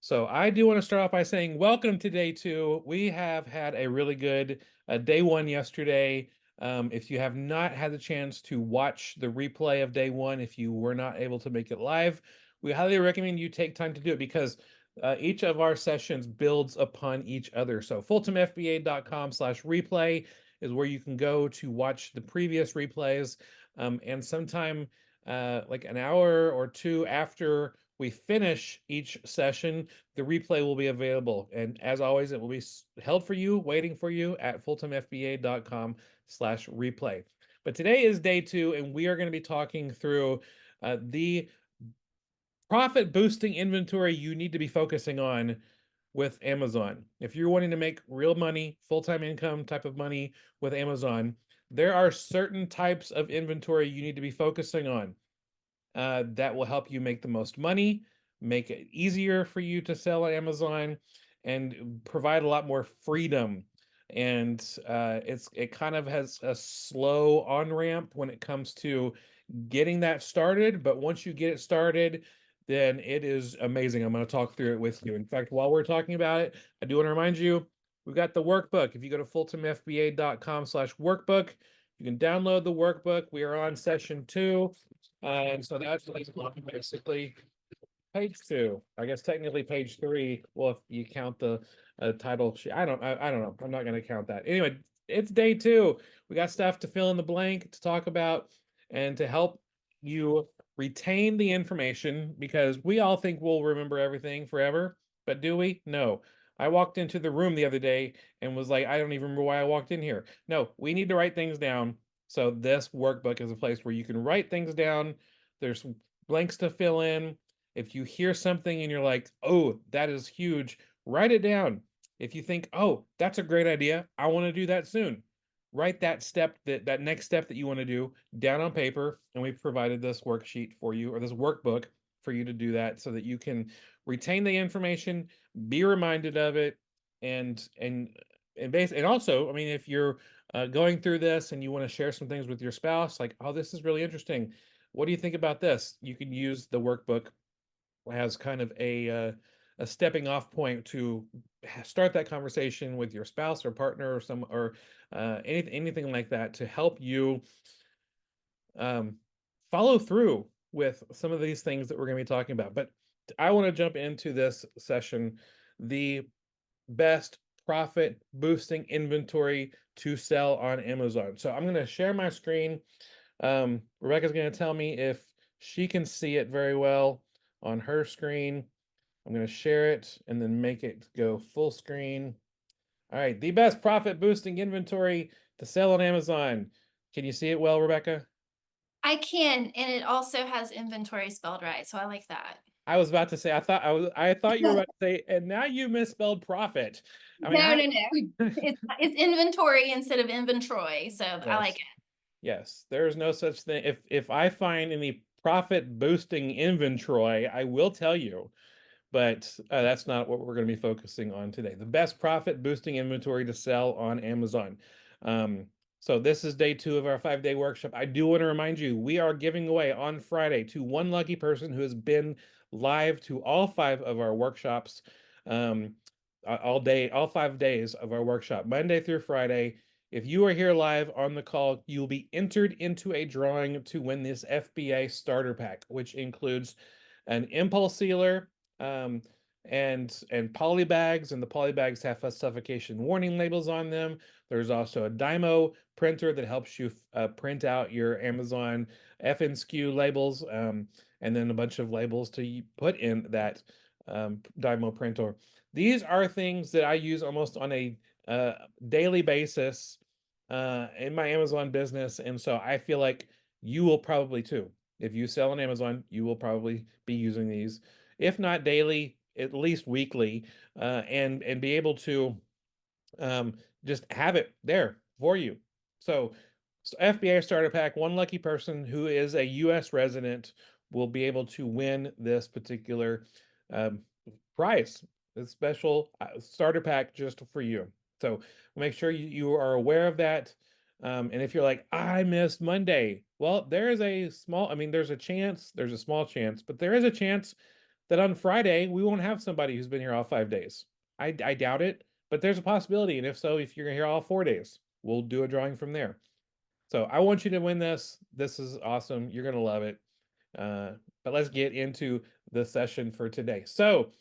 So I do want to start off by saying welcome to day two. We have had a really good day one yesterday. If you have not had the chance to watch the replay of day one, if you were not able to make it live, we highly recommend you take time to do it because each of our sessions builds upon each other. So fultonfba.com/replay is where you can go to watch the previous replays. And sometime like an hour or two after we finish each session, the replay will be available. And as always, it will be held for you, waiting for you at fultonfba.com/replay. But today is day two, and we are going to be talking through the profit boosting inventory you need to be focusing on with Amazon. If you're wanting to make real money, full-time income type of money with Amazon, there are certain types of inventory you need to be focusing on that will help you make the most money, make it easier for you to sell on Amazon, and provide a lot more freedom. And it kind of has a slow on ramp when it comes to getting that started. But once you get it started, then it is amazing. I'm going to talk through it with you. In fact, while we're talking about it, I do want to remind you we've got the workbook. If you go to fultonfba.com/workbook, you can download the workbook. We are on session two. And so that's basically page two. I guess technically page three. Well, if you count the title sheet, I don't know. I'm not going to count that. Anyway, it's day two. We got stuff to fill in the blank, to talk about, and to help you retain the information because we all think we'll remember everything forever, but do we? No. I walked into the room the other day and was like, I don't even remember why I walked in here. No, we need to write things down. So this workbook is a place where you can write things down. There's blanks to fill in. If you hear something and you're like, oh, that is huge, write it down. If you think, oh, that's a great idea, I want to do that soon, write that step, that next step that you want to do down on paper. And we've provided this worksheet for you, or this workbook for you to do that so that you can retain the information, be reminded of it, and also, I mean, if you're going through this and you want to share some things with your spouse, like, oh, this is really interesting. What do you think about this? You can use the workbook as kind of a stepping off point to start that conversation with your spouse or partner or anything like that to help you um, follow through with some of these things that we're going to be talking about. But I want to jump into this session, the best profit boosting inventory to sell on Amazon. So I'm going to share my screen. Rebecca's going to tell me if she can see it very well on her screen. I'm going to share it and then make it go full screen. All right, the best profit boosting inventory to sell on Amazon. Can you see it well, Rebecca? I can, and it also has inventory spelled right, so I like that. I was about to say, I thought you were about to say, and now you misspelled profit. I mean, No, no, no. It's inventory instead of inventory, so I like yes, it. yes, there's no such thing. If I find any profit boosting inventory, I will tell you. But that's not what we're going to be focusing on today. The best profit boosting inventory to sell on Amazon. Um, so this is day two of our 5-day workshop. I do want to remind you, we are giving away on Friday to one lucky person who has been live to all five of our workshops, um, all day, all 5 days of our workshop, Monday through Friday. If you are here live on the call, you'll be entered into a drawing to win this FBA starter pack, which includes an impulse sealer, um, and poly bags, and the poly bags have suffocation warning labels on them. There's also a Dymo printer that helps you print out your Amazon FNSKU labels, and then a bunch of labels to put in that Dymo printer. These are things that I use almost on a daily basis in my Amazon business, and so I feel like you will probably too. If you sell on Amazon, you will probably be using these, if not daily, at least weekly, and be able to just have it there for you. So FBA starter pack, one lucky person who is a U.S. resident will be able to win this particular um, prize, this special starter pack just for you. So make sure you are aware of that. And if you're like, I missed Monday, well, there is a small, I mean, there's a chance, there's a small chance, but there is a chance that on Friday we won't have somebody who's been here all 5 days. I doubt it, but there's a possibility. And if so, if you're here all 4 days, we'll do a drawing from there. So I want you to win this. This is awesome. You're gonna love it. But let's get into the session for today. So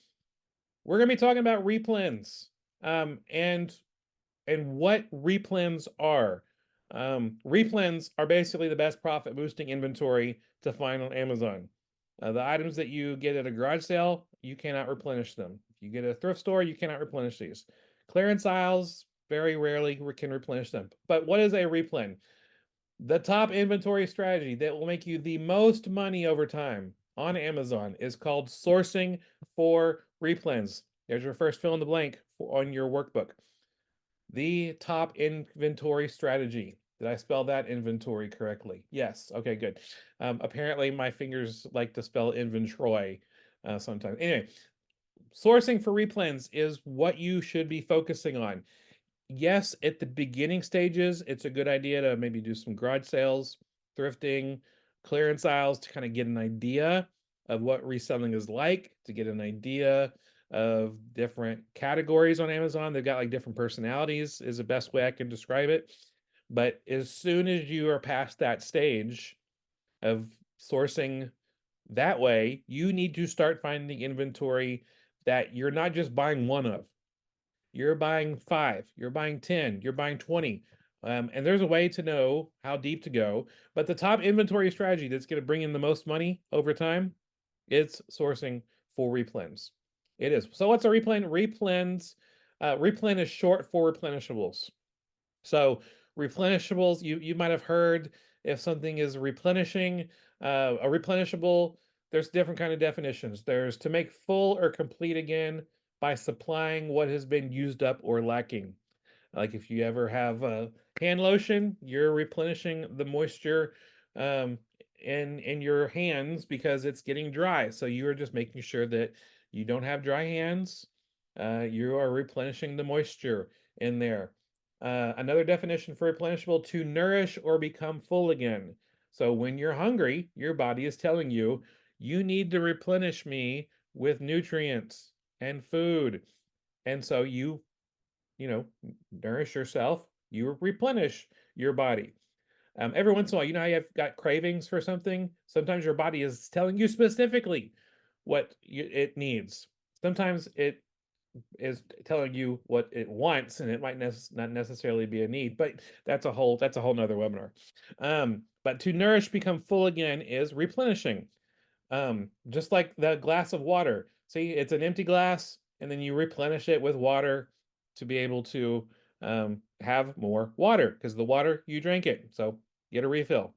we're gonna be talking about replens, and what replens are. Replens are basically the best profit boosting inventory to find on Amazon. The items that you get at a garage sale, you cannot replenish them. If you get at a thrift store, you cannot replenish these. Clearance aisles, very rarely can replenish them. But what is a replen? The top inventory strategy that will make you the most money over time on Amazon is called sourcing for replens. There's your first fill in the blank on your workbook. The top inventory strategy. Did I spell that inventory correctly? Yes. Okay, good. Apparently my fingers like to spell inventory sometimes. Anyway, sourcing for replens is what you should be focusing on. Yes, at the beginning stages, it's a good idea to maybe do some garage sales, thrifting, clearance aisles to kind of get an idea of what reselling is like, to get an idea of different categories on Amazon. They've got like different personalities, is the best way I can describe it. But as soon as you are past that stage of sourcing that way, you need to start finding inventory that you're not just buying one of. You're buying 5, you're buying 10, you're buying 20. And there's a way to know how deep to go. But the top inventory strategy that's going to bring in the most money over time is sourcing for replens. It is. So what's a replen? Replen is short for replenishables. So replenishables, you might have heard if something is replenishing, a replenishable, there's different kind of definitions. There's to make full or complete again by supplying what has been used up or lacking. Like if you ever have a hand lotion, you're replenishing the moisture um, in your hands because it's getting dry. So you are just making sure that you don't have dry hands. You are replenishing the moisture in there. Another definition for replenishable: to nourish or become full again. So when you're hungry, your body is telling you, you need to replenish me with nutrients and food. And so you know, nourish yourself, you replenish your body. Every once in a while, you know how you've got cravings for something? Sometimes your body is telling you specifically what it needs. Sometimes it is telling you what it wants, and it might not necessarily be a need, but that's a whole nother webinar. But to nourish, become full again is replenishing. Just like the glass of water. See, it's an empty glass, and then you replenish it with water to be able to have more water because the water you drink it. So get a refill.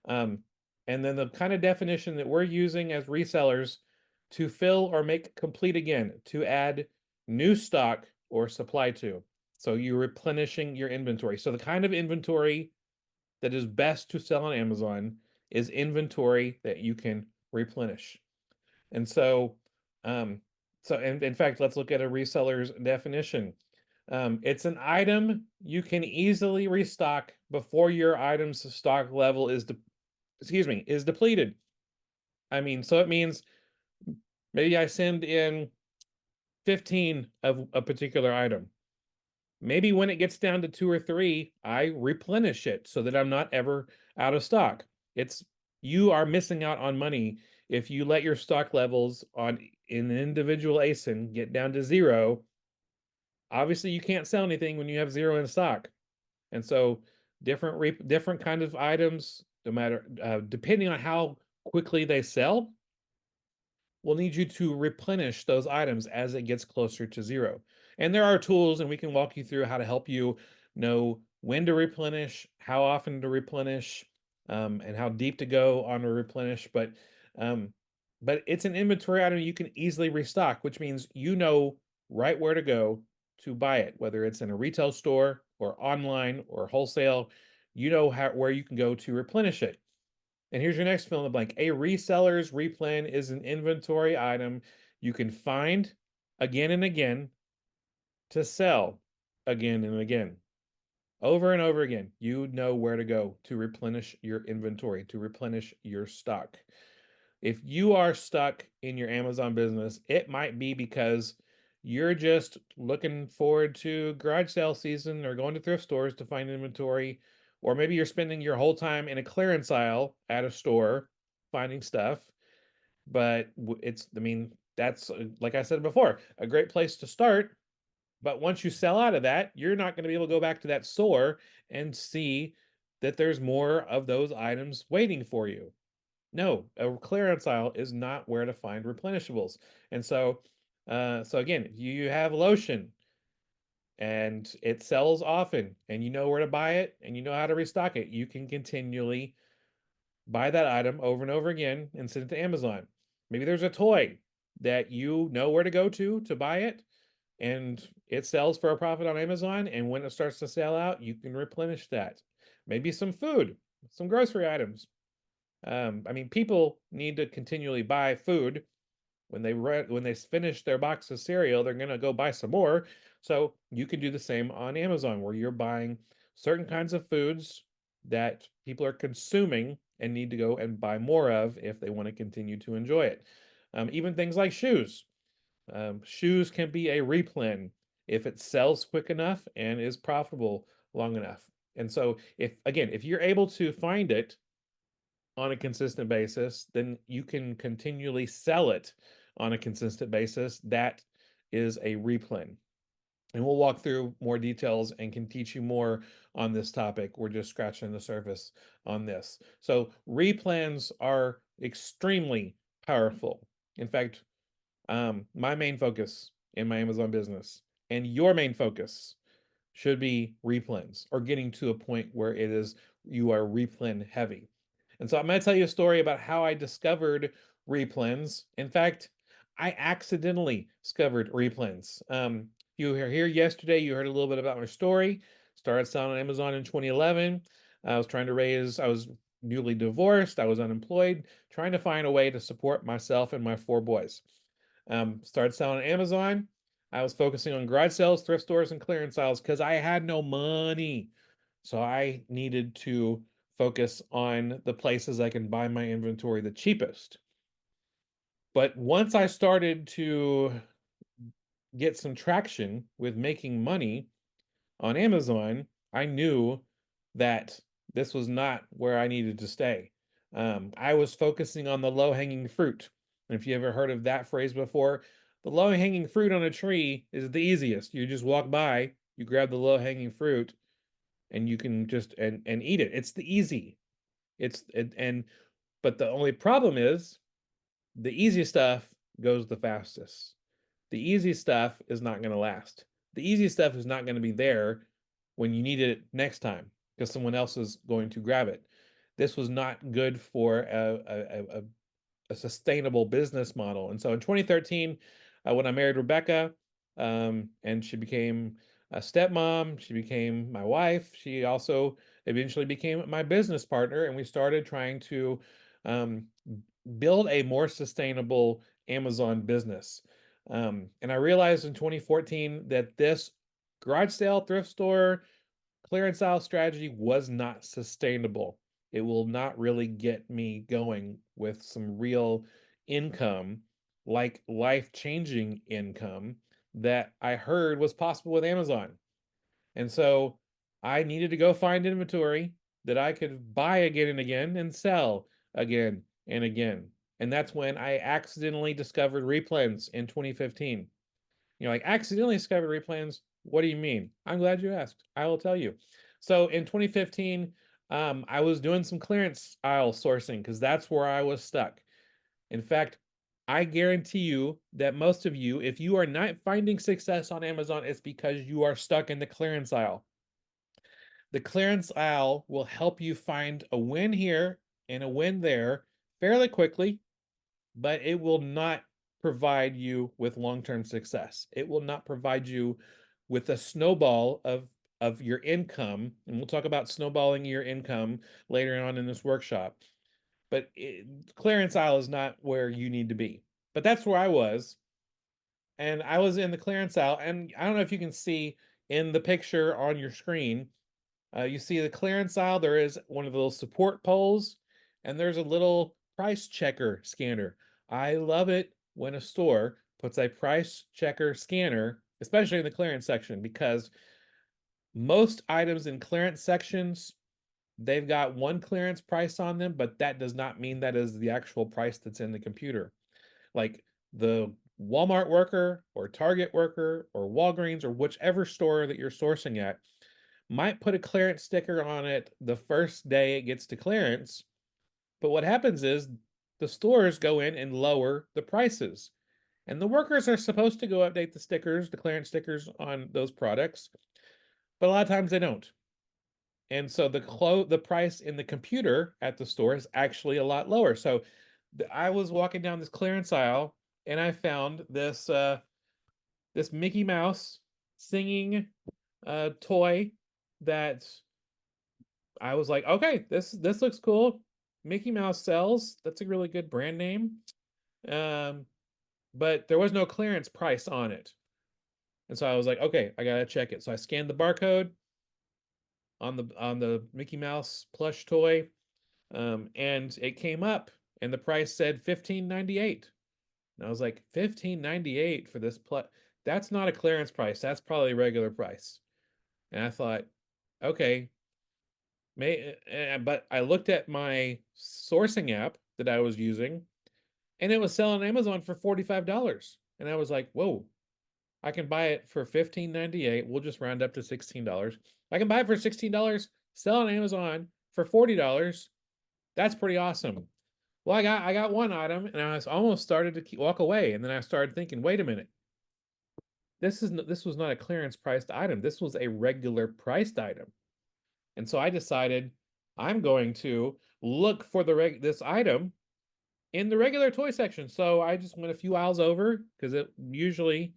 Um, and then the kind of definition that we're using as resellers: to fill or make complete again, to add new stock or supply to. So you're replenishing your inventory. So the kind of inventory that is best to sell on Amazon is inventory that you can replenish. And so, in fact, let's look at a reseller's definition. It's an item you can easily restock before your item's stock level is depleted. I mean, so it means maybe I send in 15 of a particular item. Maybe when it gets down to 2 or 3, I replenish it so that I'm not ever out of stock. You are missing out on money if you let your stock levels in an individual ASIN get down to 0. Obviously, you can't sell anything when you have 0 in stock. And so different kind of items, no matter depending on how quickly they sell, will need you to replenish those items as it gets closer to 0. And there are tools, and we can walk you through how to help you know when to replenish, how often to replenish, and how deep to go on a replenish. But it's an inventory item you can easily restock, which means you know right where to go to buy it, whether it's in a retail store or online or wholesale. You know where you can go to replenish it. And here's your next fill in the blank. A reseller's replen is an inventory item you can find again and again to sell again and again. Over and over again, you know where to go to replenish your inventory, to replenish your stock. If you are stuck in your Amazon business, it might be because you're just looking forward to garage sale season or going to thrift stores to find inventory, or maybe you're spending your whole time in a clearance aisle at a store finding stuff. But I mean, that's like I said before, a great place to start. But once you sell out of that, you're not going to be able to go back to that store and see that there's more of those items waiting for you. No, a clearance aisle is not where to find replenishables. And so again, if you have lotion and it sells often and you know where to buy it and you know how to restock it, you can continually buy that item over and over again and send it to Amazon. Maybe there's a toy that you know where to go to buy it and it sells for a profit on Amazon. And when it starts to sell out, you can replenish that. Maybe some food, some grocery items. I mean, people need to continually buy food. When they finish their box of cereal, they're gonna go buy some more. So you can do the same on Amazon, where you're buying certain kinds of foods that people are consuming and need to go and buy more of if they want to continue to enjoy it. Even things like shoes. Shoes can be a replen if it sells quick enough and is profitable long enough. And so if you're able to find it on a consistent basis, then you can continually sell it on a consistent basis. That is a replen. And we'll walk through more details and can teach you more on this topic. We're just scratching the surface on this. So replens are extremely powerful. In fact, my main focus in my Amazon business and your main focus should be replens or getting to a point where you are replen heavy. And so I'm going to tell you a story about how I discovered replens. In fact, I accidentally discovered replens. You were here yesterday. You heard a little bit about my story. Started selling on Amazon in 2011. I was newly divorced. I was unemployed, trying to find a way to support myself and my four boys. Started selling on Amazon. I was focusing on garage sales, thrift stores, and clearance aisles because I had no money. So I needed to focus on the places I can buy my inventory the cheapest. But once I started to get some traction with making money on Amazon, I knew that this was not where I needed to stay. I was focusing on the low hanging fruit. And if you ever heard of that phrase before, the low hanging fruit on a tree is the easiest. You just walk by, you grab the low hanging fruit, and you can just and eat it. It's the easy. And but the only problem is the easy stuff goes the fastest. The easy stuff is not going to last. The easy stuff is not going to be there when you need it next time because someone else is going to grab it. This was not good for a sustainable business model. And so in 2013, when I married Rebecca, and she became a stepmom, she became my wife. She also eventually became my business partner, and we started trying to um, build a more sustainable Amazon business. And I realized in 2014 that this garage sale, thrift store, clearance aisle strategy was not sustainable. It will not really get me going with some real income, like life-changing income that I heard was possible with Amazon. And so I needed to go find inventory that I could buy again and again and sell again and again. And that's when I accidentally discovered replens in 2015. Like accidentally discovered replens. What do you mean? I'm glad you asked. I will tell you. So in 2015, I was doing some clearance aisle sourcing because that's where I was stuck. In fact, I guarantee you that most of you, if you are not finding success on Amazon, it's because you are stuck in the clearance aisle. The clearance aisle will help you find a win here and a win there fairly quickly, but it will not provide you with long-term success. It will not provide you with a snowball of your income, and we'll talk about snowballing your income later on in this workshop. But clearance aisle is not where you need to be. But that's where I was, and I was in the clearance aisle, and I don't know if you can see in the picture on your screen, you see the clearance aisle, there is one of those support poles, and there's a little price checker scanner. I love it when a store puts a price checker scanner, especially in the clearance section, because most items in clearance sections, they've got one clearance price on them, but that does not mean that is the actual price that's in the computer. Like the Walmart worker or Target worker or Walgreens or whichever store that you're sourcing at might put a clearance sticker on it the first day it gets to clearance. But what happens is the stores go in and lower the prices. And the workers are supposed to go update the stickers, the clearance stickers on those products, but a lot of times they don't. And so the price in the computer at the store is actually a lot lower. So I was walking down this clearance aisle and I found this Mickey Mouse singing toy that I was like, okay, this looks cool. Mickey Mouse sells. That's a really good brand name. Um, but there was no clearance price on it. And so I was like, okay, I gotta check it. So I scanned the barcode on the Mickey Mouse plush toy, and it came up, and the price said 15.98. And I was like, 15.98 for this plus? That's not a clearance price. That's probably a regular price. And I thought, okay, but I looked at my sourcing app that I was using, and it was selling on Amazon for $45. And I was like, whoa, I can buy it for 15.98. We'll just round up to $16. I can buy it for $16, sell on Amazon for $40. That's pretty awesome. Well, I got one item, and I was almost started to walk away, and then I started thinking, wait a minute, this was not a clearance priced item. This was a regular priced item. And so I decided I'm going to look for this item in the regular toy section. So I just went a few aisles over because it usually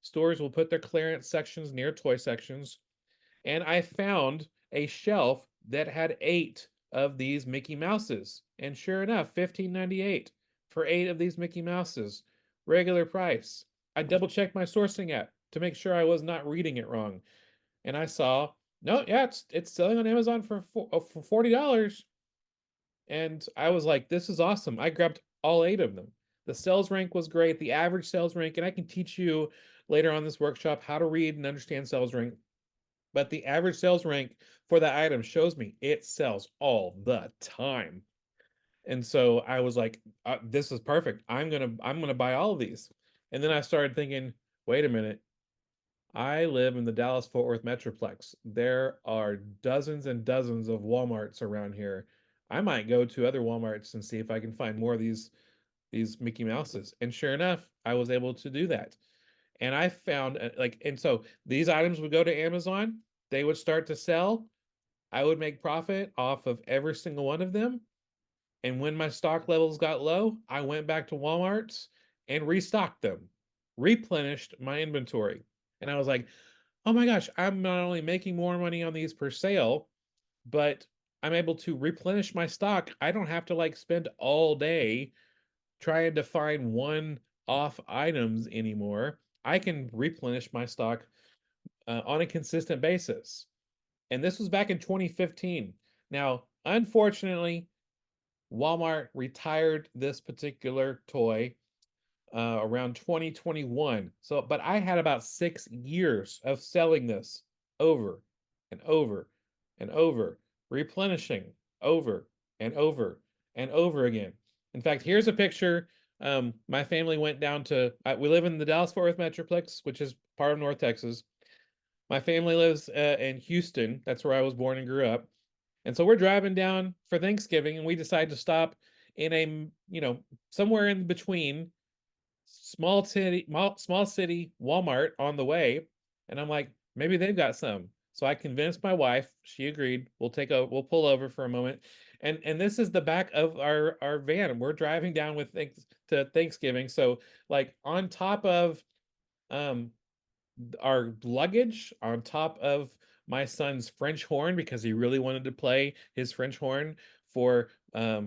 stores will put their clearance sections near toy sections. And I found a shelf that had 8 of these Mickey Mouses. And sure enough, 15.98 for 8 of these Mickey Mouses, regular price. I double checked my sourcing app to make sure I was not reading it wrong. And I saw, no, yeah, it's selling on Amazon for $40. And I was like, this is awesome. I grabbed all 8 of them. The sales rank was great, the average sales rank, and I can teach you later on this workshop how to read and understand sales rank. But the average sales rank for that item shows me it sells all the time. And so I was like, this is perfect. I'm gonna buy all of these. And then I started thinking, wait a minute. I live in the Dallas Fort Worth Metroplex. There are dozens and dozens of Walmarts around here. I might go to other Walmarts and see if I can find more of these Mickey Mouses. And sure enough, I was able to do that. And I found and so these items would go to Amazon, they would start to sell. I would make profit off of every single one of them. And when my stock levels got low, I went back to Walmart's and restocked them, replenished my inventory. And I was like, oh my gosh, I'm not only making more money on these per sale, but I'm able to replenish my stock. I don't have to like spend all day trying to find one off items anymore. I can replenish my stock on a consistent basis. And this was back in 2015. Now, unfortunately, Walmart retired this particular toy around 2021. So, but I had about 6 years of selling this over and over and over, replenishing over and over and over again. In fact, here's a picture. My family went down to, we live in the Dallas Fort Worth Metroplex, which is part of North Texas. My family lives in Houston. That's where I was born and grew up. And so we're driving down for Thanksgiving, and we decide to stop in a, somewhere in between small city Walmart on the way. And I'm like, maybe they've got some. So I convinced my wife. She agreed. We'll pull over for a moment. And this is the back of our van. We're driving down to Thanksgiving. So like on top of um our luggage, on top of my son's French horn, because he really wanted to play his French horn for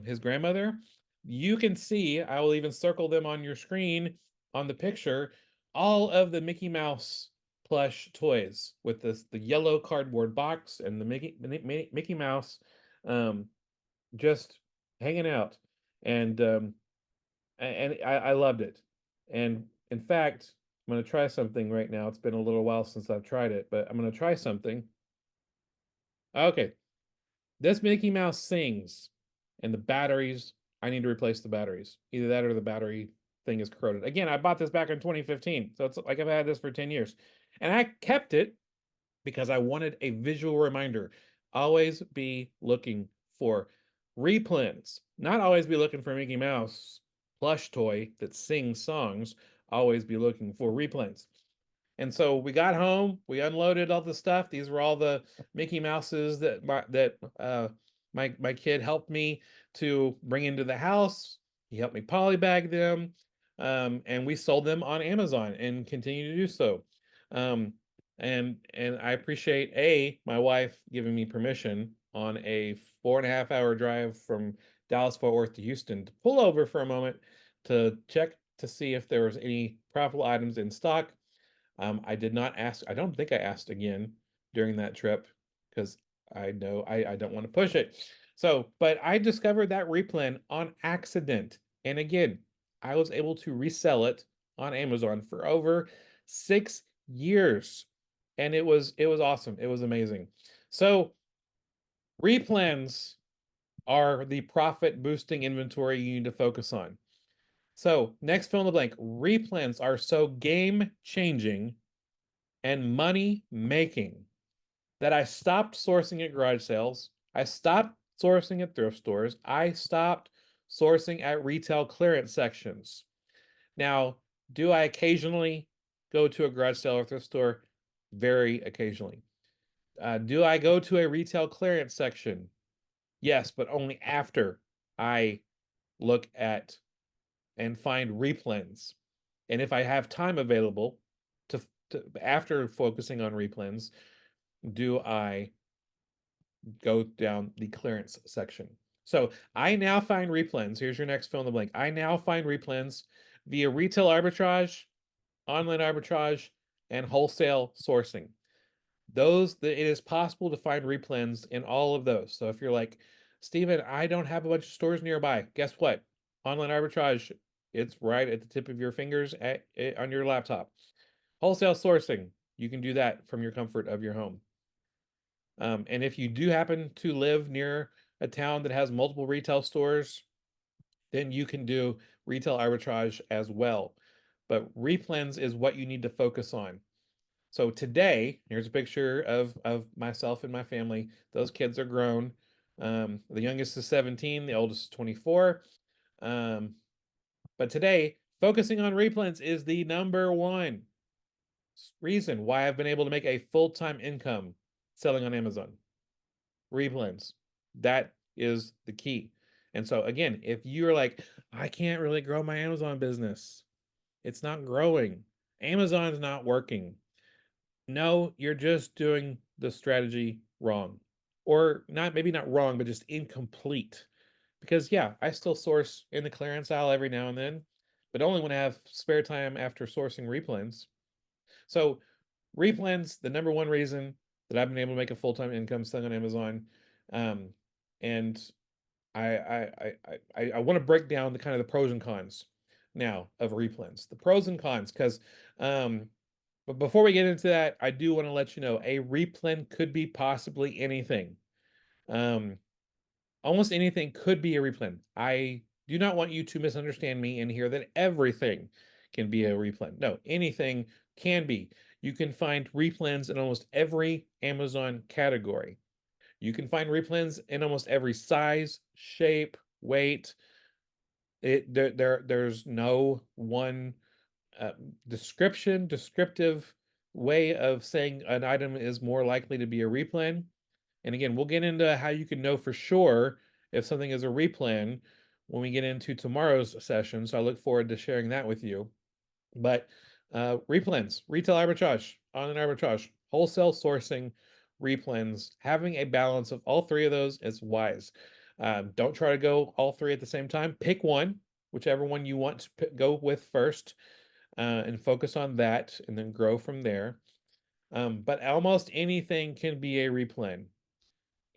his grandmother. You can see, I will even circle them on your screen on the picture, all of the Mickey Mouse plush toys with the yellow cardboard box and the Mickey Mouse um, just hanging out. And I loved it. And in fact, I'm going to try something right now. It's been a little while since I've tried it, but I'm going to try something. Okay, this Mickey Mouse sings, and the batteries, I need to replace the batteries. Either that or the battery thing is corroded. Again, I bought this back in 2015, so it's like I've had this for 10 years. And I kept it because I wanted a visual reminder. Always be looking for replens, not always be looking for Mickey Mouse plush toy that sings songs. Always be looking for replens. And so we got home, we unloaded all the stuff. These were all the Mickey Mouses that my kid helped me to bring into the house. He helped me polybag them, and we sold them on Amazon and continue to do so. Um, and I appreciate my wife giving me permission on a 4.5 hour drive from Dallas Fort Worth to Houston to pull over for a moment to check to see if there was any profitable items in stock. I did not ask. I don't think I asked again during that trip because I know I don't want to push it. So, but I discovered that replen on accident. And again, I was able to resell it on Amazon for over 6 years. And it was awesome. It was amazing. So replens are the profit boosting inventory you need to focus on. So next fill in the blank, replens are so game changing and money making that I stopped sourcing at garage sales. I stopped sourcing at thrift stores. I stopped sourcing at retail clearance sections. Now, do I occasionally go to a garage sale or thrift store? Very occasionally. Do I go to a retail clearance section? Yes, but only after I look at and find replens. And if I have time available to, after focusing on replens, do I go down the clearance section? So I now find replens. Here's your next fill in the blank. I now find replens via retail arbitrage, online arbitrage, and wholesale sourcing. It is possible to find replens in all of those. So if you're like, Stephen, I don't have a bunch of stores nearby, guess what? Online arbitrage, it's right at the tip of your fingers on your laptop. Wholesale sourcing, you can do that from your comfort of your home. And if you do happen to live near a town that has multiple retail stores, then you can do retail arbitrage as well. But replens is what you need to focus on. So today, here's a picture of myself and my family. Those kids are grown. The youngest is 17, the oldest is 24. Um, but today, focusing on replens is the number one reason why I've been able to make a full-time income selling on Amazon. Replens. That is the key. And so again, if you're like, I can't really grow my Amazon business, it's not growing. Amazon's not working. No, you're just doing the strategy wrong. Or not, maybe not wrong, but just incomplete. Because yeah, I still source in the clearance aisle every now and then, but only when I have spare time after sourcing replens. So replens, the number one reason that I've been able to make a full-time income selling on Amazon. Um, and I want to break down the kind of the pros and cons now of replens. The pros and cons, because but before we get into that, I do want to let you know a replen could be possibly anything. Um, Almost anything could be a replen. I do not want you to misunderstand me and hear that everything can be a replen. No, anything can be. You can find replens in almost every Amazon category. You can find replens in almost every size, shape, weight. There's no one uh, descriptive way of saying an item is more likely to be a replen. And again, we'll get into how you can know for sure if something is a replen when we get into tomorrow's session. So I look forward to sharing that with you. But replens, retail arbitrage, online arbitrage, wholesale sourcing, replens, having a balance of all three of those is wise. Don't try to go all three at the same time. Pick one, whichever one you want to go with first, and focus on that and then grow from there. But almost anything can be a replen.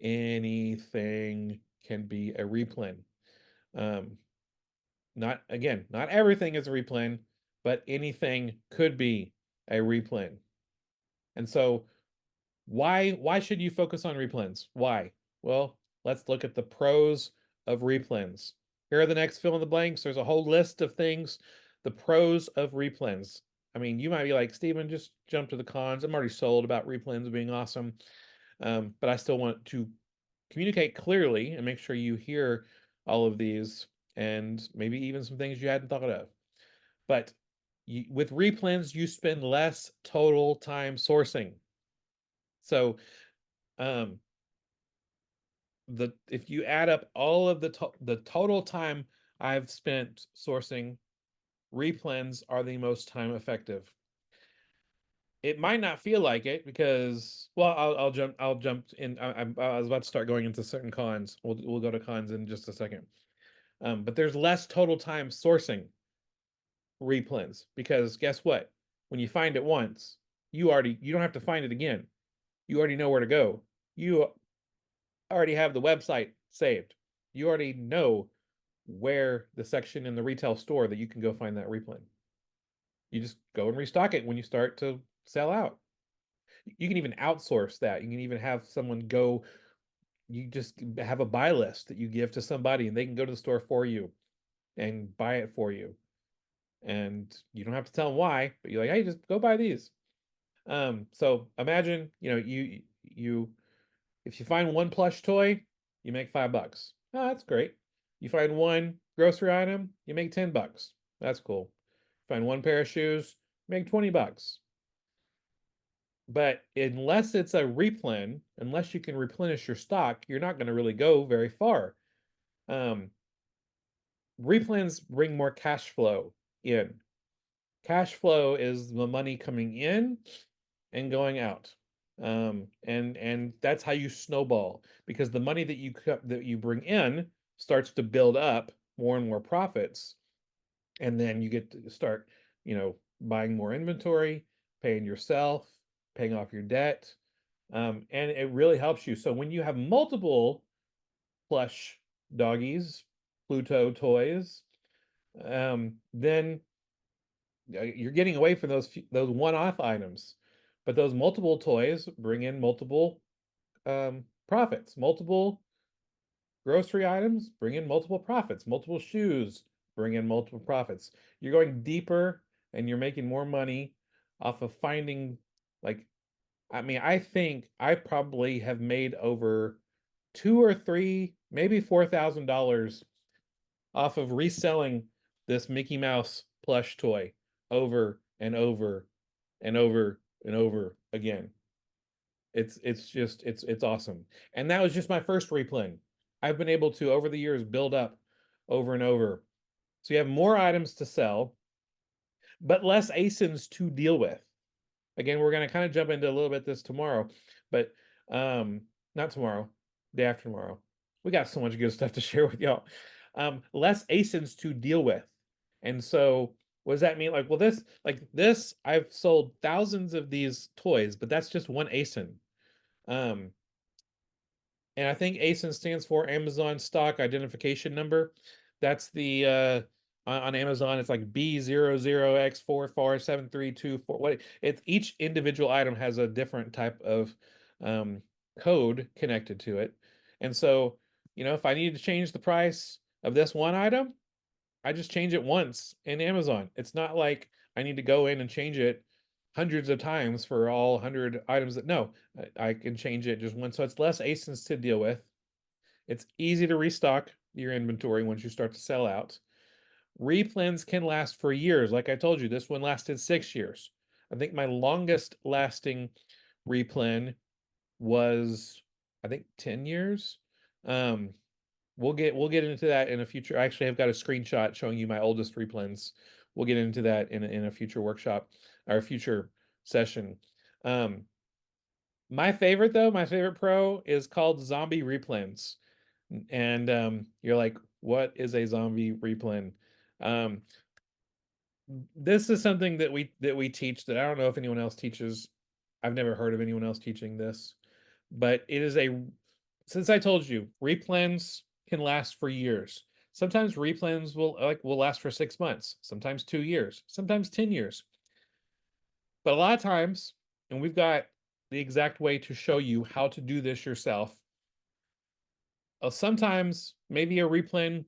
Anything can be a replen. Um, not again, not everything is a replen, but anything could be a replen. And so why should you focus on replens? Why? Well, let's look at the pros of replens. Here are the next fill in the blanks. There's a whole list of things. The pros of replens. I mean, you might be like, Stephen, just jump to the cons. I'm already sold about replens being awesome. But I still want to communicate clearly and make sure you hear all of these and maybe even some things you hadn't thought of. But with replens, you spend less total time sourcing. So um, if you add up all of the total time I've spent sourcing, replens are the most time effective. It might not feel like it because, well, I'll jump in. I was about to start going into certain cons. We'll go to cons in just a second. But there's less total time sourcing replens because guess what? When you find it once, you don't have to find it again. You already know where to go. You already have the website saved. You already know where the section in the retail store that you can go find that replen. You just go and restock it when you start to sell out. You can even outsource that. You can even have someone go, you just have a buy list that you give to somebody and they can go to the store for you and buy it for you. And you don't have to tell them why, but you're like, hey, just go buy these. So imagine, you if you find one plush toy, you make $5. Oh, that's great. You find one grocery item, you make $10. That's cool. Find one pair of shoes, make $20. But unless it's a replen, unless you can replenish your stock, you're not going to really go very far. Um, Replens bring more cash flow in. Cash flow is the money coming in and going out. And that's how you snowball because the money that you bring in starts to build up more and more profits, and then you get to start, buying more inventory, paying yourself, paying off your debt, and it really helps you. So when you have multiple plush doggies, Pluto toys, then you're getting away from those one-off items, but those multiple toys bring in multiple profits. Multiple grocery items bring in multiple profits. Multiple shoes bring in multiple profits. You're going deeper and you're making more money off of finding, like, I mean, I think I probably have made over two or three, maybe $4,000 off of reselling this Mickey Mouse plush toy over and over and over and over again. It's awesome. And that was just my first replen. I've been able to over the years build up over and over. So you have more items to sell, but less ASINs to deal with. Again, we're going to kind of jump into a little bit this tomorrow, but not tomorrow, day after tomorrow. We got so much good stuff to share with y'all. Less ASINs to deal with. And so what does that mean? Like, well, this, I've sold thousands of these toys, but that's just one ASIN. Um, and I think ASIN stands for Amazon Stock Identification Number. That's the on Amazon, it's like B00X447324. What it's each individual item has a different type of code connected to it. And so, if I needed to change the price of this one item, I just change it once in Amazon. It's not like I need to go in and change it hundreds of times for all 100 items that no, I can change it just once. So it's less ASINs to deal with. It's easy to restock your inventory once you start to sell out. Replens can last for years. Like I told you, this one lasted 6 years. I think my longest lasting replen was, I think, 10 years. Um, we'll get into that in a future. I actually have got a screenshot showing you my oldest replens. We'll get into that in a future workshop or a future session. Um, my favorite though, my favorite pro is called Zombie Replens. And you're like, what is a zombie replen? Um, this is something that we teach that I don't know if anyone else teaches. I've never heard of anyone else teaching this, but it is since I told you, replens can last for years. Sometimes replens will last for 6 months, sometimes 2 years, sometimes 10 years. But a lot of times, and we've got the exact way to show you how to do this yourself. Sometimes maybe a replen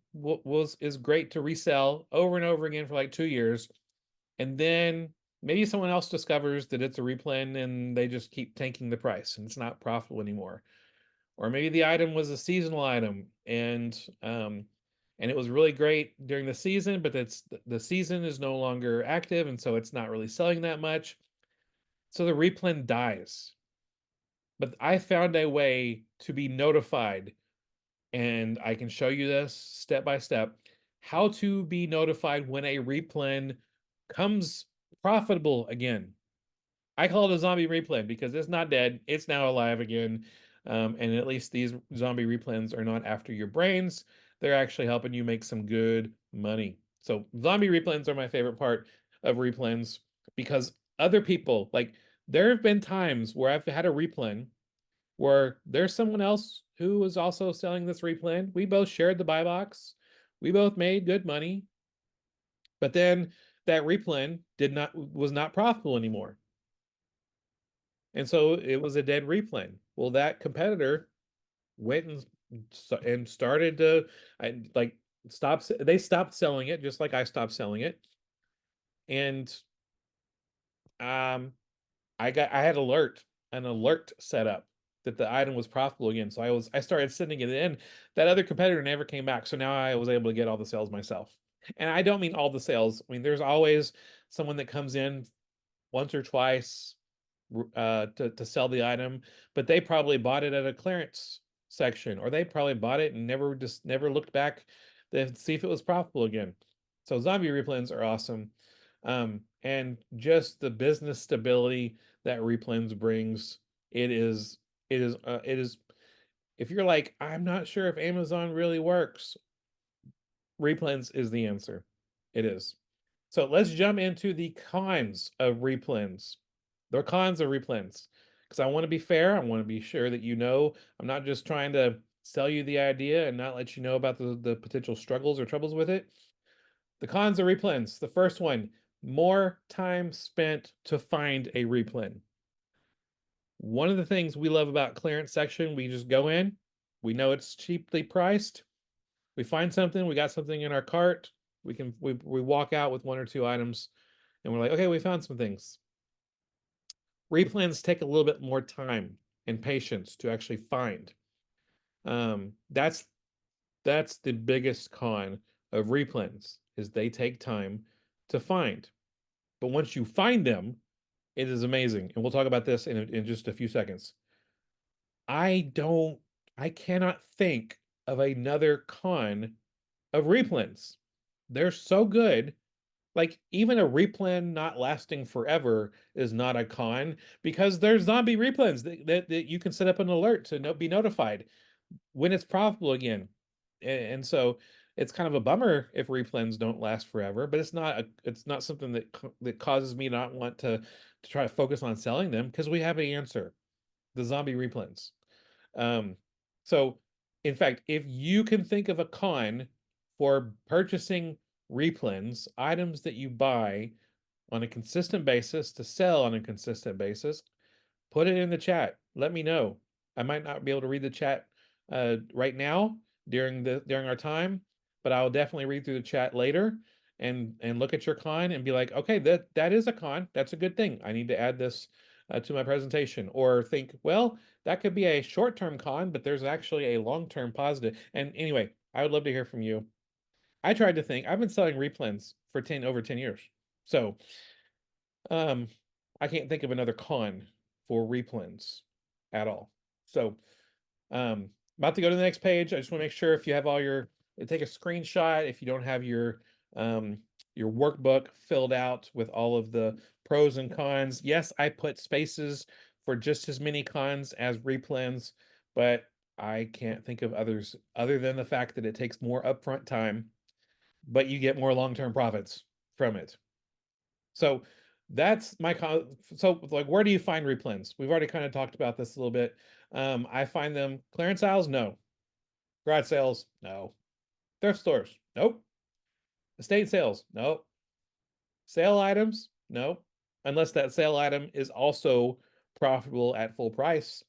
is great to resell over and over again for like 2 years, and then maybe someone else discovers that it's a replen and they just keep tanking the price and it's not profitable anymore. Or maybe the item was a seasonal item and it was really great during the season, but the season is no longer active, and so it's not really selling that much. So the replen dies. But I found a way to be notified, and I can show you this step by step, how to be notified when a replen comes profitable again. I call it a zombie replen because it's not dead, it's now alive again. And at least these zombie replens are not after your brains. They're actually helping you make some good money. So zombie replens are my favorite part of replens because other people, like, there have been times where I've had a replen where there's someone else who was also selling this replen. We both shared the buy box. We both made good money. But then that replen was not profitable anymore. And so it was a dead replen. Well, that competitor went and started to they stopped selling it just like I stopped selling it. And um I had an alert set up that the item was profitable again. So I started sending it in. That other competitor never came back. So now I was able to get all the sales myself. And I don't mean all the sales. I mean, there's always someone that comes in once or twice to sell the item, but they probably bought it at a clearance section, or they probably bought it and never looked back to see if it was profitable again. So zombie replens are awesome. And just the business stability that replens brings, it is if you're like, I'm not sure if Amazon really works, replens is the answer. It is. So let's jump into the cons of replens. There are cons of replens because I want to be fair. I want to be sure that you know I'm not just trying to sell you the idea and not let you know about the potential struggles or troubles with it. The cons of replens. The first one, more time spent to find a replen. One of the things we love about clearance section, we just go in, we know it's cheaply priced, we find something, we got something in our cart, we walk out with one or two items, and we're like, okay, we found some things. Replens take a little bit more time and patience to actually find. That's the biggest con of replens, is they take time to find. But once you find them, it is amazing. And we'll talk about this in just a few seconds. I cannot think of another con of replens. They're so good. Like, even a replen not lasting forever is not a con because there's zombie replens that you can set up an alert to be notified when it's profitable again. And so it's kind of a bummer if replens don't last forever, but it's not something that causes me not want to try to focus on selling them because we have an answer, the zombie replens. So in fact, if you can think of a con for purchasing replens, items that you buy on a consistent basis to sell on a consistent basis, put it in the chat. Let me know. I might not be able to read the chat right now during our time, but I'll definitely read through the chat later and look at your con and be like, okay, that is a con. That's a good thing. I need to add this to my presentation. Or think, well, that could be a short-term con, but there's actually a long-term positive. And anyway, I would love to hear from you. I tried to think. I've been selling replens for over 10 years. So I can't think of another con for replens at all. So about to go to the next page. I just want to make sure if you have all take a screenshot if you don't have your workbook filled out with all of the pros and cons. Yes, I put spaces for just as many cons as replens, but I can't think of others other than the fact that it takes more upfront time, but you get more long-term profits from it. So that's my so like, where do you find replens? We've already kind of talked about this a little bit. I find them clearance aisles, no. Garage sales, no. Thrift stores, nope. Estate sales, nope. Sale items, nope. Unless that sale item is also profitable at full price.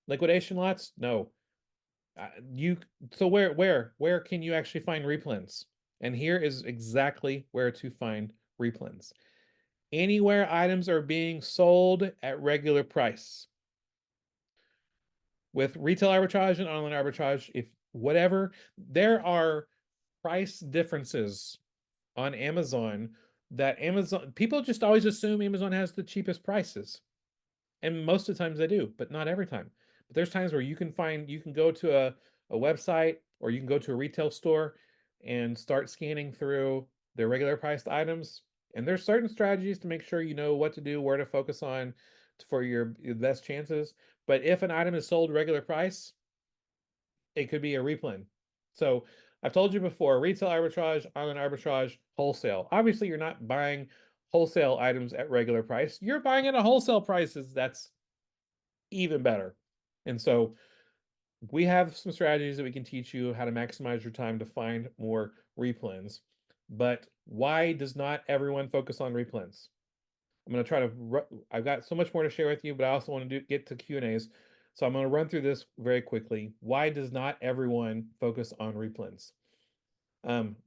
Liquidation lots, no. You so where can you actually find replens? And here is exactly where to find replens. Anywhere items are being sold at regular price. With retail arbitrage and online arbitrage, if whatever, there are price differences on Amazon that Amazon people just always assume Amazon has the cheapest prices. And most of the times they do, but not every time. But there's times where you can go to a website or you can go to a retail store and start scanning through their regular priced items. And there's certain strategies to make sure you know what to do, where to focus on for your best chances. But if an item is sold regular price, it could be a replen. So I've told you before, retail arbitrage, online arbitrage, wholesale. Obviously, you're not buying wholesale items at regular price. You're buying it at wholesale prices. That's even better. And so we have some strategies that we can teach you how to maximize your time to find more replens. But why does not everyone focus on replens? I'm going to try to, I've got so much more to share with you, but I also want to get to Q&As. So I'm going to run through this very quickly. Why does not everyone focus on replens?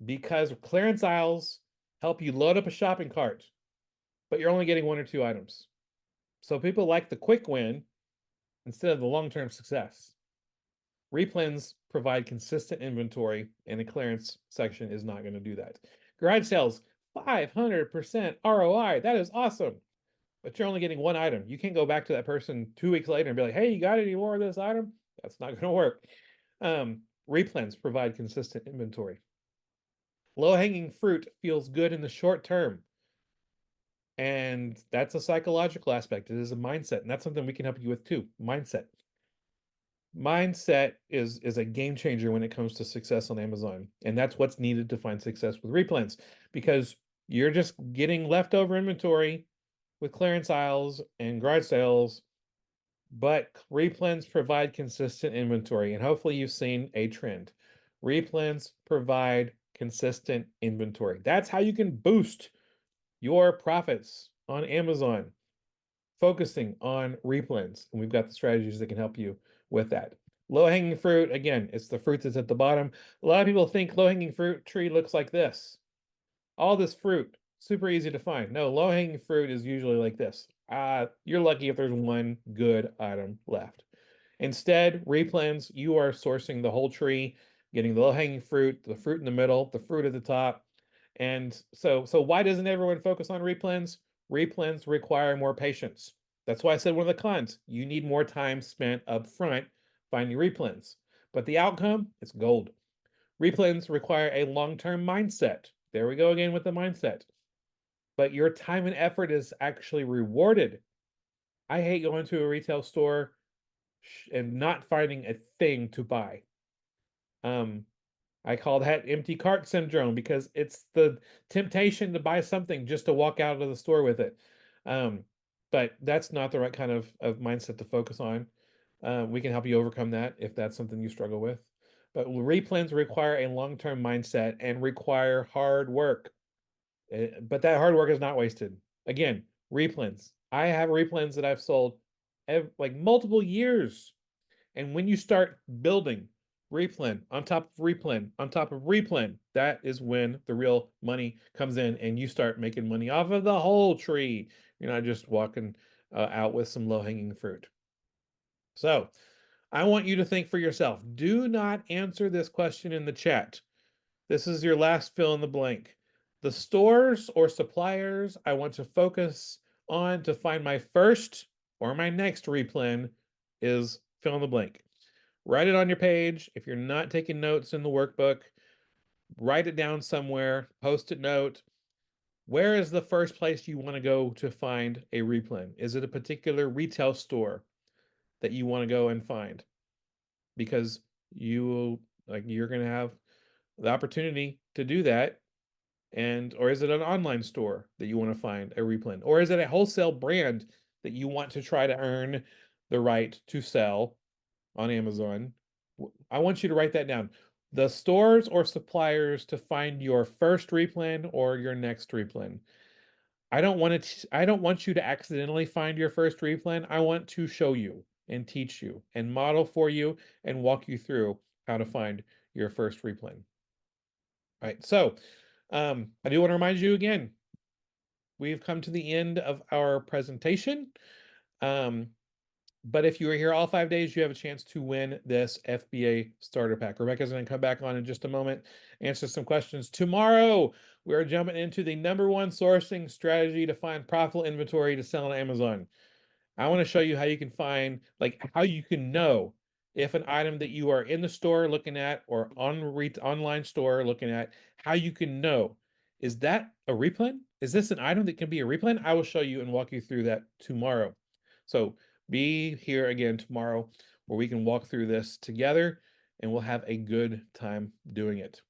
Because clearance aisles help you load up a shopping cart, but you're only getting one or two items. So people like the quick win instead of the long-term success. Replens provide consistent inventory, and a clearance section is not going to do that. Garage sales, 500% ROI. That is awesome. But you're only getting one item. You can't go back to that person 2 weeks later and be like, hey, you got any more of this item? That's not going to work. Replens provide consistent inventory. Low-hanging fruit feels good in the short term. And that's a psychological aspect. It is a mindset. And that's something we can help you with too. Mindset. Mindset is a game changer when it comes to success on Amazon. And that's what's needed to find success with replens, because you're just getting leftover inventory with clearance aisles and garage sales, but replens provide consistent inventory. And hopefully you've seen a trend. Replens provide consistent inventory. That's how you can boost your profits on Amazon, focusing on replens. And we've got the strategies that can help you with that. Low-hanging fruit, again, it's the fruit that's at the bottom. A lot of people think low-hanging fruit tree looks like this. All this fruit, super easy to find. No, low-hanging fruit is usually like this. You're lucky if there's one good item left. Instead, replens, you are sourcing the whole tree, getting the low-hanging fruit, the fruit in the middle, the fruit at the top. And so why doesn't everyone focus on replens? Replens require more patience. That's why I said one of the cons. You need more time spent up front finding replens. But the outcome is gold. Replens require a long-term mindset. There we go again with the mindset. But your time and effort is actually rewarded. I hate going to a retail store and not finding a thing to buy. I call that empty cart syndrome, because it's the temptation to buy something just to walk out of the store with it. But that's not the right kind of mindset to focus on. We can help you overcome that if that's something you struggle with. But replens require a long-term mindset and require hard work. But that hard work is not wasted. Again, replens. I have replens that I've sold like multiple years. And when you start building replen on top of replen on top of replen, that is when the real money comes in and you start making money off of the whole tree. You're not just walking out with some low-hanging fruit. So I want you to think for yourself. Do not answer this question in the chat. This is your last fill in the blank. The stores or suppliers I want to focus on to find my first or my next replen is fill in the blank. Write it on your page. If you're not taking notes in the workbook, write it down somewhere, post-it note. Where is the first place you want to go to find a replen? Is it a particular retail store that you want to go and find? Because you're going to have the opportunity to do that. Or is it an online store that you want to find a replen? Or is it a wholesale brand that you want to try to earn the right to sell on Amazon? I want you to write that down. the stores or suppliers to find your first replen or your next replen. I don't want you to accidentally find your first replen. I want to show you and teach you and model for you and walk you through how to find your first replen. All right. So, I do want to remind you again, we've come to the end of our presentation. Um, but if you were here all 5 days, you have a chance to win this FBA starter pack. Rebecca's going to come back on in just a moment, answer some questions. Tomorrow, we're jumping into the #1 sourcing strategy to find profitable inventory to sell on Amazon. I want to show you how you can find, like, how you can know if an item that you are in the store looking at or online store looking at, how you can know, is that a replen? Is this an item that can be a replen? I will show you and walk you through that tomorrow. So be here again tomorrow where we can walk through this together and we'll have a good time doing it.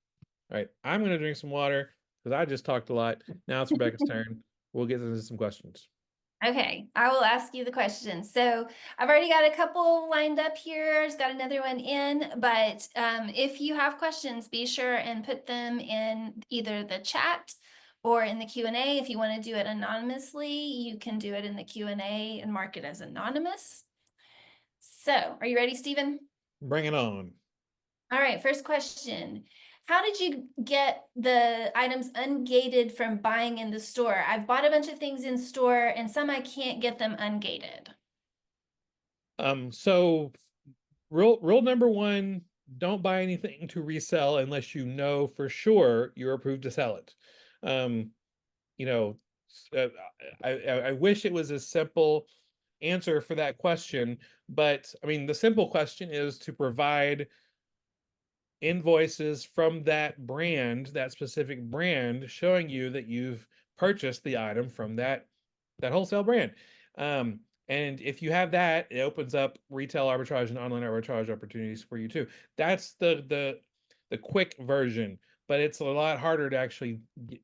All right, I'm going to drink some water because I just talked a lot. Now it's Rebecca's turn. We'll get into some questions. Okay, I will ask you the question. So I've already got a couple lined up here. Just got another one in, but if you have questions, be sure and put them in either the chat or in the Q&A. If you want to do it anonymously, you can do it in the Q&A and mark it as anonymous. So are you ready, Stephen? Bring it on. All right, first question. How did you get the items ungated from buying in the store? I've bought a bunch of things in store and some I can't get them ungated. So rule #1, don't buy anything to resell unless you know for sure you're approved to sell it. You know, I wish it was a simple answer for that question, but I mean, the simple question is to provide invoices from that brand, that specific brand, showing you that you've purchased the item from that wholesale brand. And if you have that, it opens up retail arbitrage and online arbitrage opportunities for you too. That's the quick version, but it's a lot harder to actually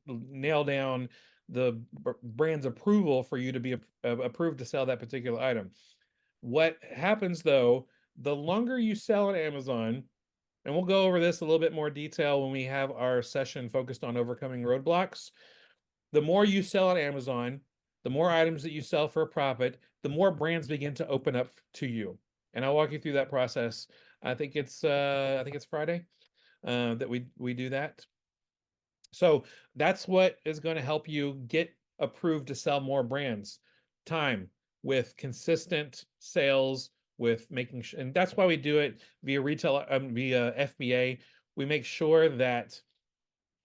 nail down the brand's approval for you to be approved to sell that particular item. What happens though, the longer you sell on Amazon, and we'll go over this a little bit more detail when we have our session focused on overcoming roadblocks. The more you sell on Amazon, the more items that you sell for a profit, the more brands begin to open up to you. And I'll walk you through that process. I think it's Friday that we do that. So that's what is going to help you get approved to sell more brands. Time with consistent sales, with making sure, and that's why we do it via retail, via FBA. We make sure that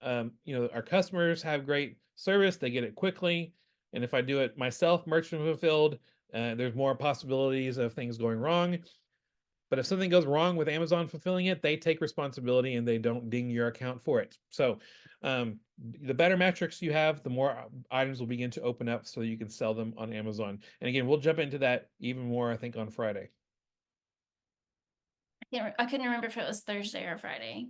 our customers have great service, they get it quickly. And if I do it myself, merchant fulfilled, there's more possibilities of things going wrong. But if something goes wrong with Amazon fulfilling it, they take responsibility and they don't ding your account for it. So the better metrics you have, the more items will begin to open up so you can sell them on Amazon. And again, we'll jump into that even more, I think, on Friday. I couldn't remember if it was Thursday or Friday.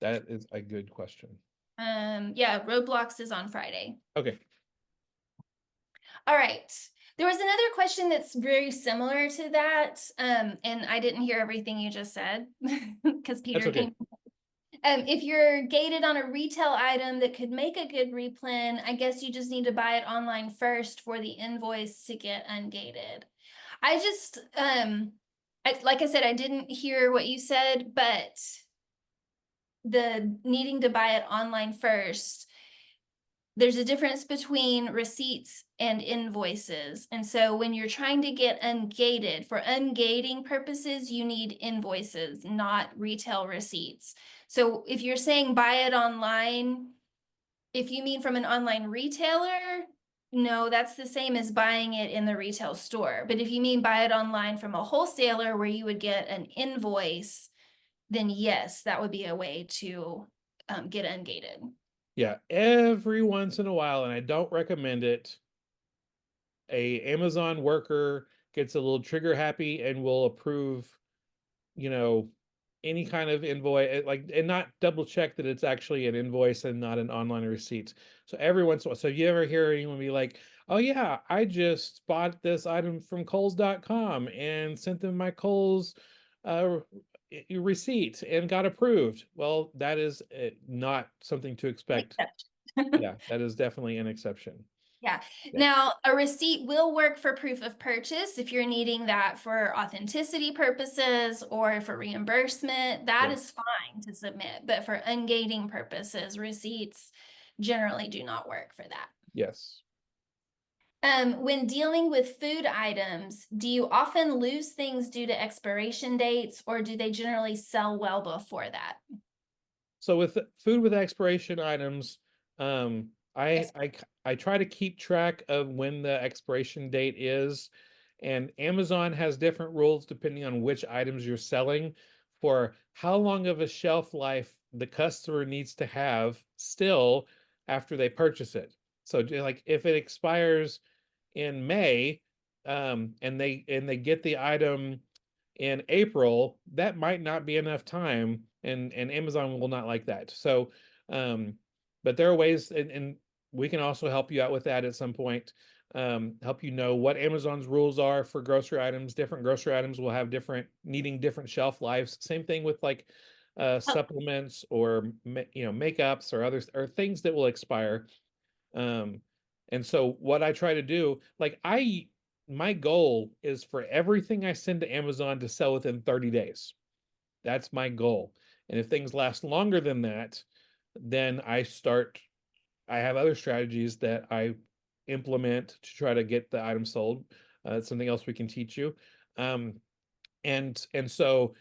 That is a good question. Yeah, Roblox is on Friday. Okay. All right. There was another question that's very similar to that, and I didn't hear everything you just said because Peter came. If you're gated on a retail item that could make a good replen, I guess you just need to buy it online first for the invoice to get ungated. I just, like I said, I didn't hear what you said, but the needing to buy it online first, there's a difference between receipts and invoices. And so when you're trying to get ungated, for ungating purposes, you need invoices, not retail receipts. So if you're saying buy it online, if you mean from an online retailer, no, that's the same as buying it in the retail store. But if you mean buy it online from a wholesaler where you would get an invoice, then yes, that would be a way to get ungated. Yeah, every once in a while, and I don't recommend it, a Amazon worker gets a little trigger happy and will approve, any kind of invoice, and not double check that it's actually an invoice and not an online receipt. So every once in a while, so if you ever hear anyone be like, oh yeah, I just bought this item from Kohl's.com and sent them my Kohl's receipt and got approved. Well, that is not something to expect. Yeah, that is definitely an exception. Yeah. Yeah. Now, a receipt will work for proof of purchase if you're needing that for authenticity purposes or for reimbursement. That Yeah. is fine to submit, but for ungating purposes, receipts generally do not work for that. Yes. When dealing with food items, do you often lose things due to expiration dates, or do they generally sell well before that? So with food with expiration items, I Ex- I try to keep track of when the expiration date is, and Amazon has different rules depending on which items you're selling for how long of a shelf life the customer needs to have still after they purchase it. So like if it expires in May, and they get the item in April, that might not be enough time, and Amazon will not like that. So, but there are ways, and we can also help you out with that at some point. Help you know what Amazon's rules are for grocery items. Different grocery items will have needing different shelf lives. Same thing with like oh, supplements or makeups or others or things that will expire. Um, and so what I try to do, like my goal is for everything I send to Amazon to sell within 30 days. That's my goal. And if things last longer than that, then I have other strategies that I implement to try to get the item sold. It's something else we can teach you. Um, and so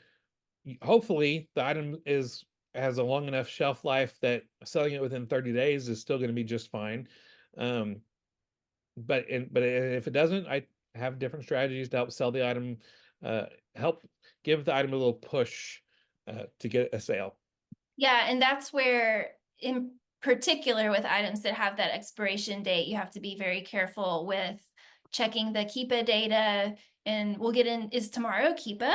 hopefully the item has a long enough shelf life that selling it within 30 days is still going to be just fine. Um, but if it doesn't, I have different strategies to help sell the item, help give the item a little push to get a sale. yeah, and that's where, in particular, with items that have that expiration date, you have to be very careful with checking the Keepa data. And we'll get in, is tomorrow Keepa?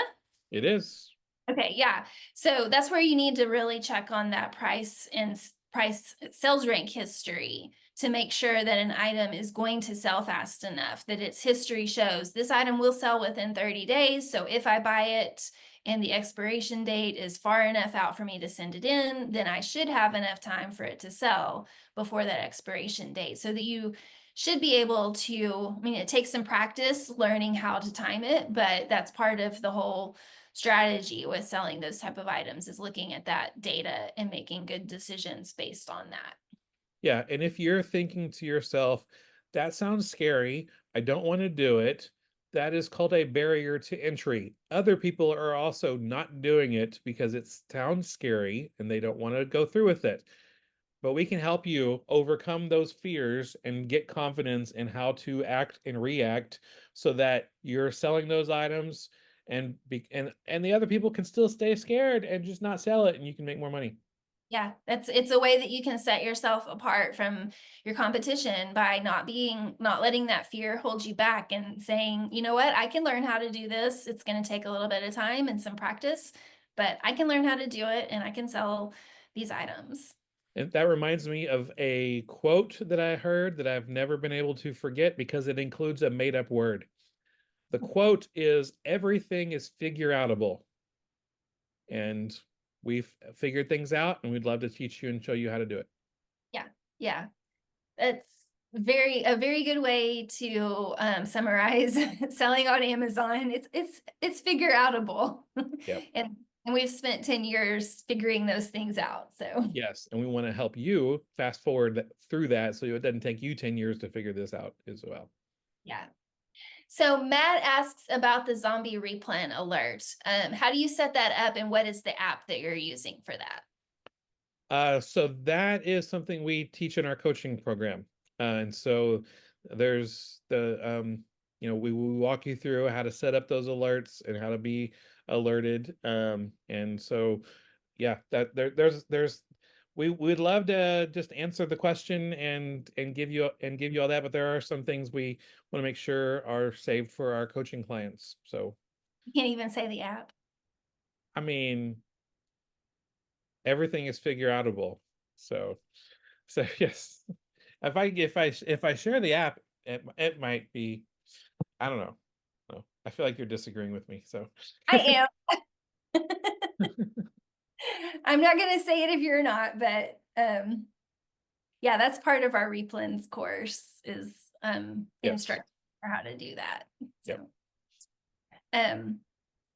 It is. Okay, yeah. So that's where you need to really check on that price and price sales rank history to make sure that an item is going to sell fast enough, that its history shows this item will sell within 30 days. So if I buy it and the expiration date is far enough out for me to send it in, then I should have enough time for it to sell before that expiration date, so that you should be able to, I mean, it takes some practice learning how to time it, but that's part of the whole strategy with selling those type of items, is looking at that data and making good decisions based on that. Yeah, and if you're thinking to yourself, that sounds scary, I don't want to do it, that is called a barrier to entry. Other people are also not doing it because it sounds scary and they don't want to go through with it. But we can help you overcome those fears and get confidence in how to act and react so that you're selling those items and the other people can still stay scared and just not sell it and you can make more money. Yeah, it's a way that you can set yourself apart from your competition by not letting that fear hold you back and saying, you know what, I can learn how to do this. It's going to take a little bit of time and some practice, but I can learn how to do it and I can sell these items. And that reminds me of a quote that I heard that I've never been able to forget because it includes a made up word. The quote is everything is figure outable. And we've figured things out and we'd love to teach you and show you how to do it. Yeah. Yeah. That's a very good way to summarize selling on Amazon. It's figure outable. Yep. And we've spent 10 years figuring those things out. So Yes, and we want to help you fast forward through that so it doesn't take you 10 years to figure this out as well. yeah. So Matt asks about the zombie replant alert. How do you set that up, and what is the app that you're using for that? So that is something we teach in our coaching program. And so there's we walk you through how to set up those alerts and how to be alerted. And so, yeah, that there's we'd love to just answer the question and give you all that, but there are some things we want to make sure are saved for our coaching clients. So, You can't even say the app. I mean, everything is figure outable. So yes. If I share the app, it might be, I don't know. No, I feel like you're disagreeing with me. So I am. I'm not gonna say it if you're not, but yeah, that's part of our replens course is Yes. instruct for how to do that. Yep. So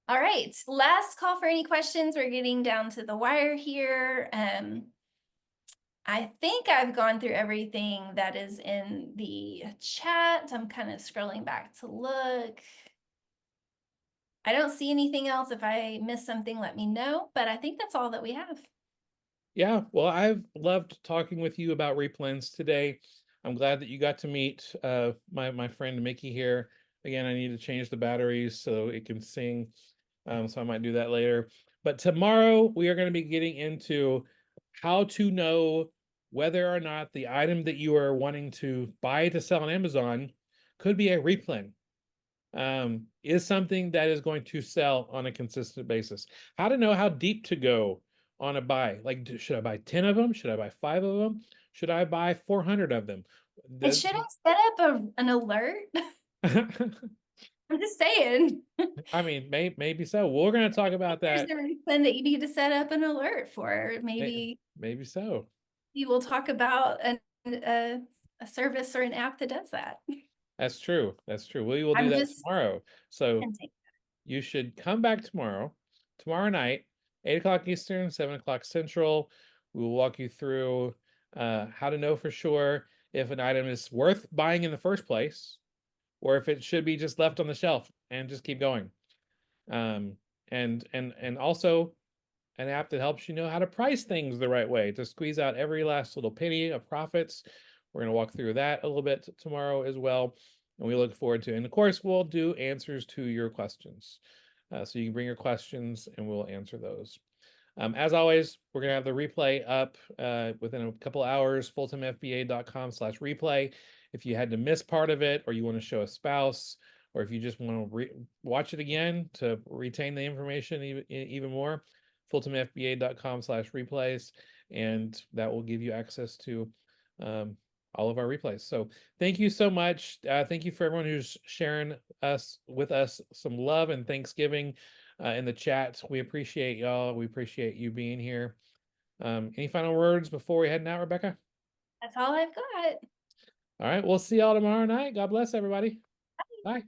all right, last call for any questions. We're getting down to the wire here. I think I've gone through everything that is in the chat. I'm kind of scrolling back to look. I don't see anything else. If I miss something, let me know, but I think that's all that we have. Yeah, well, I've loved talking with you about replens today. I'm glad that you got to meet my friend Mickey here. Again, I need to change the batteries so it can sing. So I might do that later. But tomorrow we are going to be getting into how to know whether or not the item that you are wanting to buy to sell on Amazon could be a replen. Is something that is going to sell on a consistent basis. How to know how deep to go on a buy. Like, should I buy 10 of them? Should I buy 5 of them? Should I buy 400 of them? And should I set up an alert? I'm just saying. I mean, maybe so. We're going to talk about that. There's a reason that you need to set up an alert for. Maybe so. You will talk about a service or an app that does that. That's true. That's true. We will do that tomorrow. So hinting. You should come back tomorrow night, 8 o'clock Eastern, 7 o'clock Central. We will walk you through how to know for sure if an item is worth buying in the first place, or if it should be just left on the shelf and just keep going. And also an app that helps you know how to price things the right way to squeeze out every last little penny of profits. We're going to walk through that a little bit tomorrow as well. And we look forward to it. And of course, we'll do answers to your questions. So you can bring your questions and we'll answer those. As always, we're going to have the replay up within a couple hours, fulltimefba.com/replay. If you had to miss part of it, or you want to show a spouse, or if you just want to watch it again to retain the information even more, fulltimefba.com/replays, and that will give you access to all of our replays. So thank you so much. Thank you for everyone who's sharing with us some love and Thanksgiving in the chat. We appreciate y'all. We appreciate you being here. Any final words before we head out, Rebecca? That's all I've got. All right. We'll see y'all tomorrow night. God bless everybody. Bye. Bye.